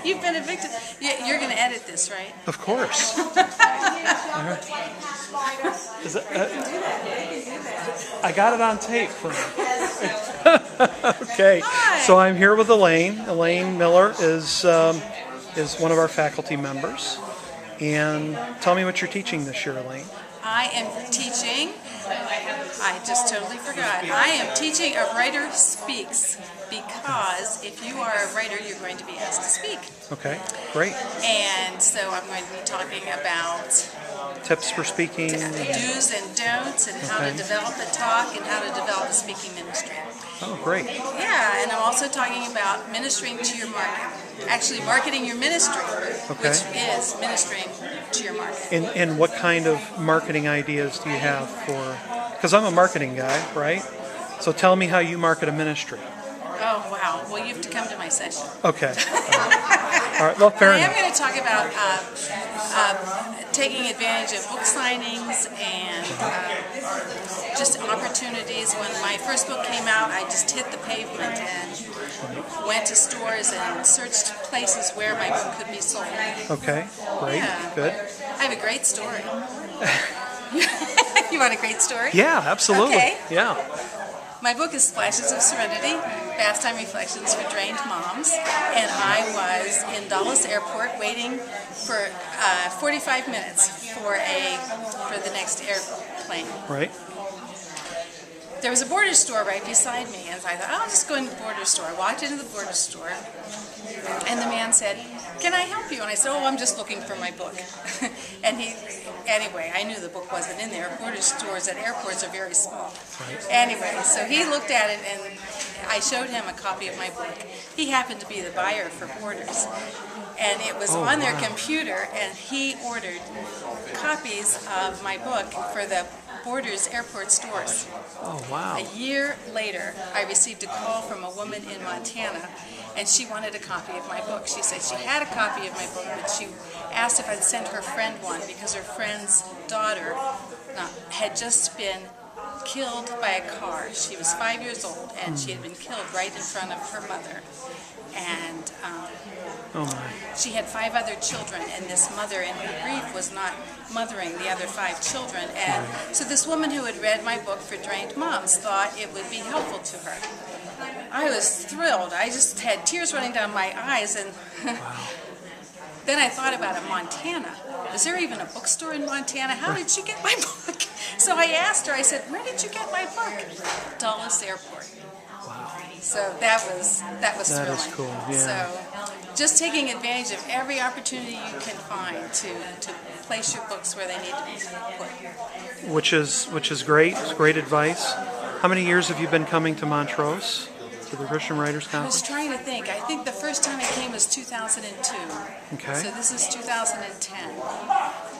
You've been evicted. You're going to edit this, right? Of course. Is it, I got it on tape for me. Okay, Hi. so I'm here with Elaine. Elaine Miller is one of our faculty members. And tell me what you're teaching this year, Elaine. I am teaching, I just totally forgot, I am teaching A Writer Speaks, because if you are a writer, you're going to be asked to speak. Okay, great. And so I'm going to be talking about Tips for speaking. do's and don'ts, and how to develop a talk, and how to develop a speaking ministry. Oh, great. Yeah, and I'm also talking about ministering to your market. Actually, marketing your ministry, which is ministering to your market. And what kind of marketing ideas do you have for, because I'm a marketing guy, right? So tell me how you market a ministry. Oh, wow. Well, you have to come to my session. Okay. All right, well, fair I am enough. going to talk about taking advantage of book signings and just opportunities. When my first book came out, I just hit the pavement and went to stores and searched places where my book could be sold. Okay, great, Yeah. good. I have a great story. You want a great story? Yeah, absolutely. Okay. Yeah. My book is Splashes of Serenity, Pastime Reflections for Drained Moms, and I was in Dulles Airport waiting for 45 minutes for the next airplane. Right. There was a Borders store right beside me, and I thought, I'll just go into the Borders store. I walked into the Borders store, and the man said, "Can I help you?" And I said, "Oh, I'm just looking for my book." And anyway, I knew the book wasn't in there. Borders stores at airports are very small. Right. Anyway, so he looked at it, and I showed him a copy of my book. He happened to be the buyer for Borders, and it was on their computer, and he ordered copies of my book for the Borders airport stores. Oh, wow. A year later, I received a call from a woman in Montana, and she wanted a copy of my book. She said she had a copy of my book, but she asked if I'd send her friend one because her friend's daughter had just been killed by a car. She was 5 years old, and she had been killed right in front of her mother. And Oh, my. she had 5 other children, and this mother in her grief was not mothering the other 5 children. And so this woman who had read my book for Drained Moms thought it would be helpful to her. I was thrilled. I just had tears running down my eyes, and then I thought about it. Montana. Is there even a bookstore in Montana? How did she get my book? So I asked her, I said, "Where did you get my book?" Dulles Airport. Wow. So that was thrilling. That is cool, yeah. So just taking advantage of every opportunity you can find to place your books where they need to be put. Which is great. It's great advice. How many years have you been coming to Montrose, to the Christian Writers I was Conference? trying to think. I think the first time I came was 2002. Okay. So this is 2010.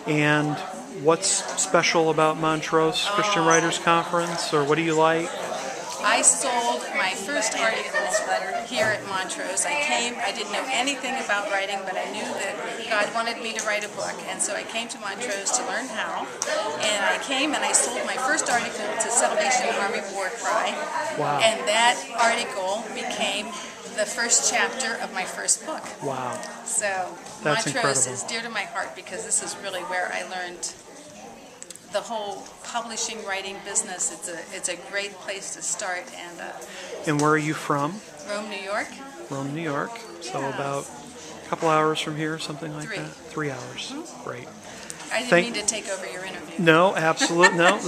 And what's special about Montrose Christian Writers Conference, or what do you like? I sold my first articles here at Montrose. I came, I didn't know anything about writing, but I knew that God wanted me to write a book. And so I came to Montrose to learn how. And I came and I sold my first article to Salvation Army War Cry. Wow. And that article became the first chapter of my first book. Wow. So That's Montrose incredible. is dear to my heart because this is really where I learned the whole publishing, writing business. It's a great place to start. And where are you from? Rome, New York. Rome, New York. So Yeah. about a couple hours from here, something like 3. that? 3 hours. Great. I didn't mean to take over your interview. No, absolutely no.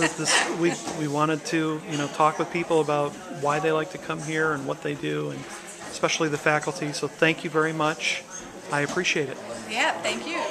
We wanted to talk with people about why they like to come here and what they do, and especially the faculty. So thank you very much. I appreciate it. Yeah, thank you.